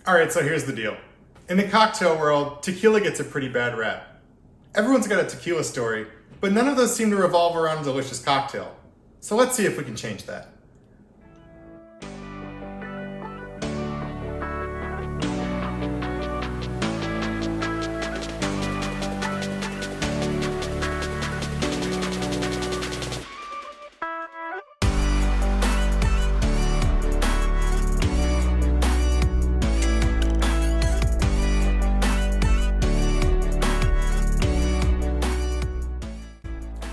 All right, so here's the deal. In the cocktail world, tequila gets a pretty bad rap. Everyone's got a tequila story, but none of those seem to revolve around a delicious cocktail. So let's see if we can change that.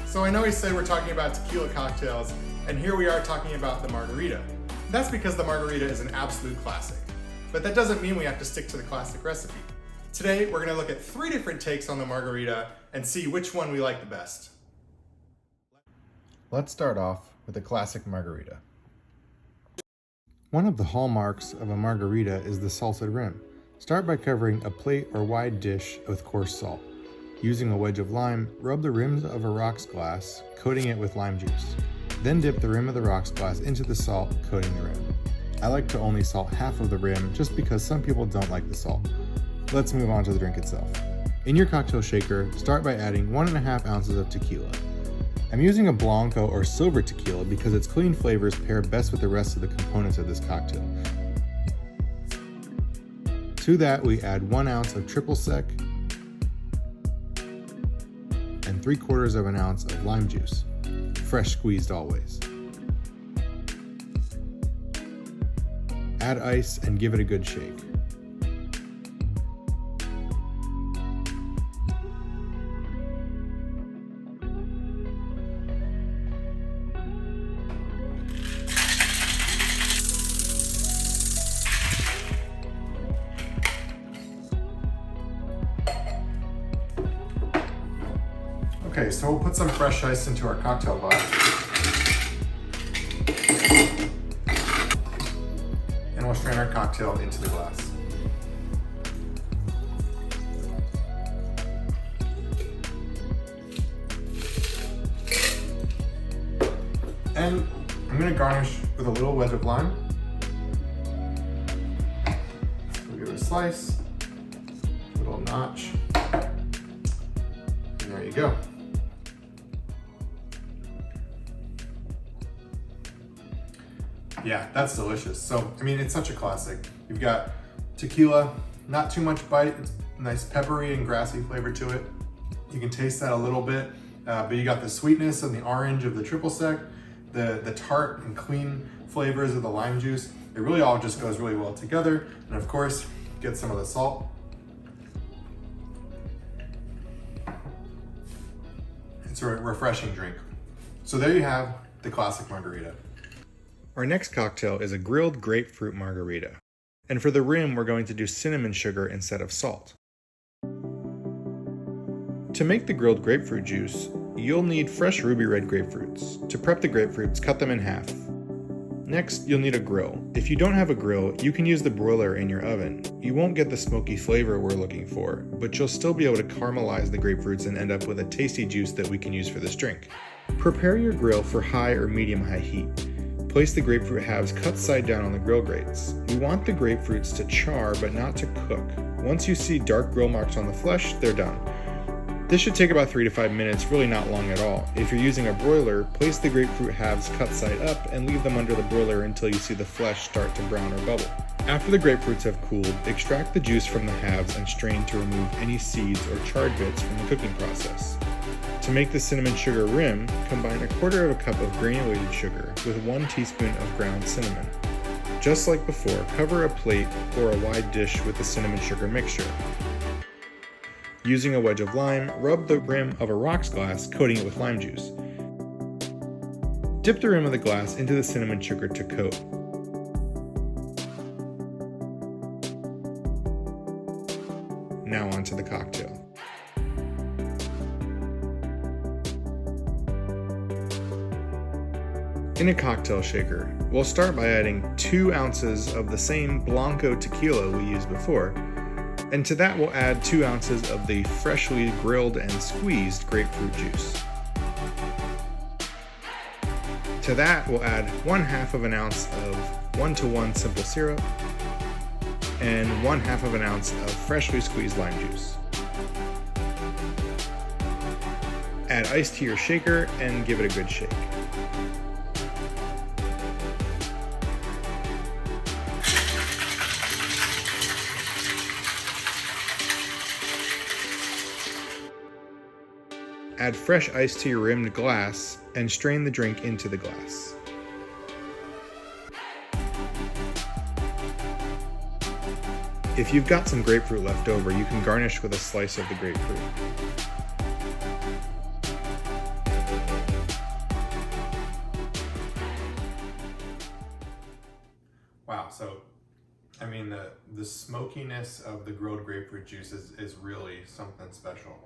So I know we say we're talking about tequila cocktails, and here we are talking about the margarita. That's because the margarita is an absolute classic. But that doesn't mean we have to stick to the classic recipe. Today, we're gonna look at 3 different takes on the margarita and see which one we like the best. Let's start off with a classic margarita. One of the hallmarks of a margarita is the salted rim. Start by covering a plate or wide dish with coarse salt. Using a wedge of lime, rub the rims of a rocks glass, coating it with lime juice. Then dip the rim of the rocks glass into the salt, coating the rim. I like to only salt half of the rim just because some people don't like the salt. Let's move on to the drink itself. In your cocktail shaker, start by adding 1.5 ounces of tequila. I'm using a Blanco or silver tequila because its clean flavors pair best with the rest of the components of this cocktail. To that, we add 1 ounce of triple sec and 3/4 of an ounce of lime juice, fresh squeezed always. Add ice and give it a good shake. Okay, so we'll put some fresh ice into our cocktail glass. And we'll strain our cocktail into the glass. And I'm gonna garnish with a little wedge of lime. We'll give it a slice, a little notch, and there you go. Yeah, that's delicious. So, I mean, it's such a classic. You've got tequila, not too much bite. It's nice peppery and grassy flavor to it. You can taste that a little bit, but you got the sweetness and the orange of the triple sec, the tart and clean flavors of the lime juice. It really all just goes really well together. And of course, get some of the salt. It's a refreshing drink. So there you have the classic margarita. Our next cocktail is a grilled grapefruit margarita. And for the rim, we're going to do cinnamon sugar instead of salt. To make the grilled grapefruit juice, you'll need fresh ruby red grapefruits. To prep the grapefruits, cut them in half. Next, you'll need a grill. If you don't have a grill, you can use the broiler in your oven. You won't get the smoky flavor we're looking for, but you'll still be able to caramelize the grapefruits and end up with a tasty juice that we can use for this drink. Prepare your grill for high or medium-high heat. Place the grapefruit halves cut side down on the grill grates. We want the grapefruits to char but not to cook. Once you see dark grill marks on the flesh, they're done. This should take about 3 to 5 minutes, really not long at all. If you're using a broiler, place the grapefruit halves cut side up and leave them under the broiler until you see the flesh start to brown or bubble. After the grapefruits have cooled, extract the juice from the halves and strain to remove any seeds or charred bits from the cooking process. To make the cinnamon sugar rim, combine 1/4 cup of granulated sugar with 1 teaspoon of ground cinnamon. Just like before, cover a plate or a wide dish with the cinnamon sugar mixture. Using a wedge of lime, rub the rim of a rocks glass, coating it with lime juice. Dip the rim of the glass into the cinnamon sugar to coat. Now onto the cocktail. In a cocktail shaker, we'll start by adding 2 ounces of the same Blanco Tequila we used before, and to that we'll add 2 ounces of the freshly grilled and squeezed grapefruit juice. To that we'll add 1/2 of an ounce of 1:1 simple syrup, and 1/2 of an ounce of freshly squeezed lime juice. Add ice to your shaker and give it a good shake. Add fresh ice to your rimmed glass and strain the drink into the glass. If you've got some grapefruit left over, you can garnish with a slice of the grapefruit. Wow, so I mean the smokiness of the grilled grapefruit juice is really something special.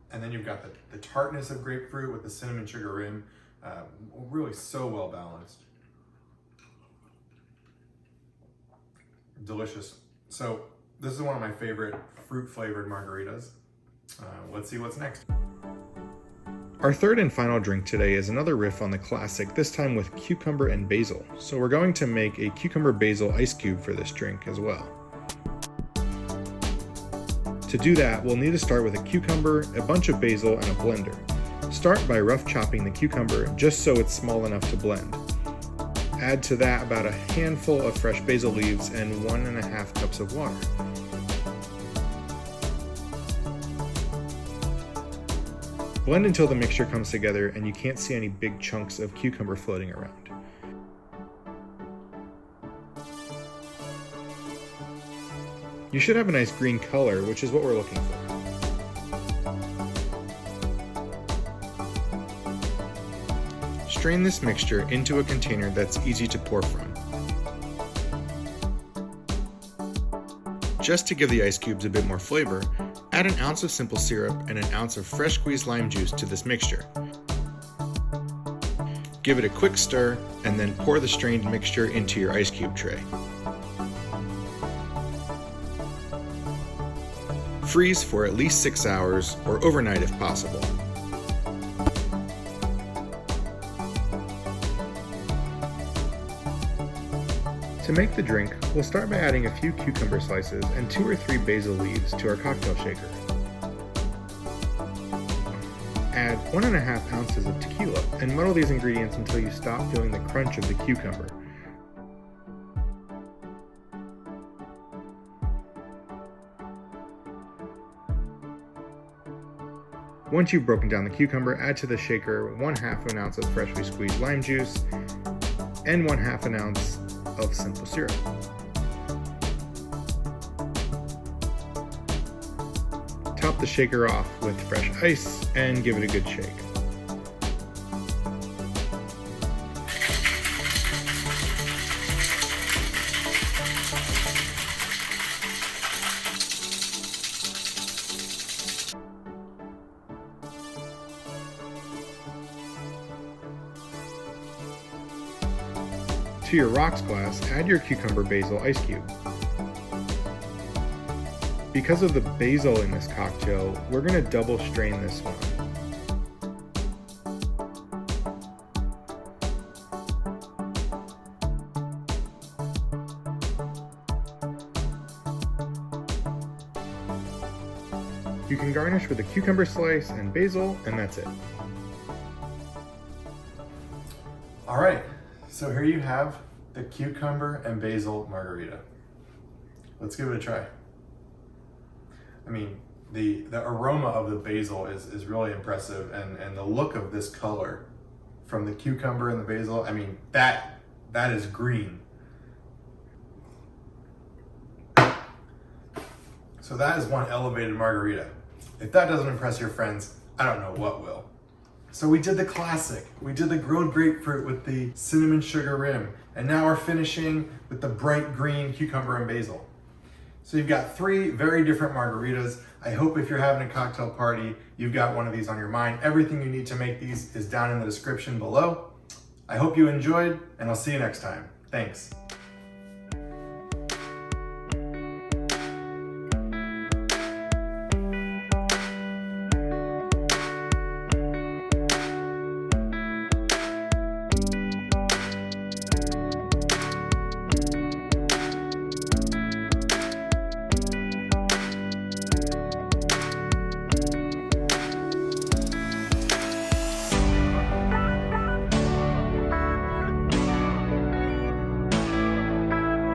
And then you've got the tartness of grapefruit with the cinnamon sugar rim, really so well balanced. Delicious. So this is one of my favorite fruit flavored margaritas. Let's see what's next. Our third and final drink today is another riff on the classic, this time with cucumber and basil. So we're going to make a cucumber basil ice cube for this drink as well. To do that, we'll need to start with a cucumber, a bunch of basil, and a blender. Start by rough chopping the cucumber just so it's small enough to blend. Add to that about a handful of fresh basil leaves and 1.5 cups of water. Blend until the mixture comes together and you can't see any big chunks of cucumber floating around. You should have a nice green color, which is what we're looking for. Strain this mixture into a container that's easy to pour from. Just to give the ice cubes a bit more flavor, add an ounce of simple syrup and an ounce of fresh squeezed lime juice to this mixture. Give it a quick stir and then pour the strained mixture into your ice cube tray. Freeze for at least 6 hours or overnight if possible. To make the drink, we'll start by adding a few cucumber slices and 2 or 3 basil leaves to our cocktail shaker. Add 1.5 ounces of tequila and muddle these ingredients until you stop feeling the crunch of the cucumber. Once you've broken down the cucumber, add to the shaker 1/2 an ounce of freshly squeezed lime juice and 1/2 an ounce of simple syrup. Top the shaker off with fresh ice and give it a good shake. To your rocks glass, add your cucumber basil ice cube. Because of the basil in this cocktail, we're going to double strain this one. You can garnish with a cucumber slice and basil, and that's it. All right. So here you have the cucumber and basil margarita. Let's give it a try. I mean, the aroma of the basil is really impressive, and the look of this color from the cucumber and the basil, I mean, that is green. So that is one elevated margarita. If that doesn't impress your friends, I don't know what will. So we did the classic. We did the grilled grapefruit with the cinnamon sugar rim. And now we're finishing with the bright green cucumber and basil. So you've got 3 very different margaritas. I hope if you're having a cocktail party, you've got one of these on your mind. Everything you need to make these is down in the description below. I hope you enjoyed, and I'll see you next time. Thanks.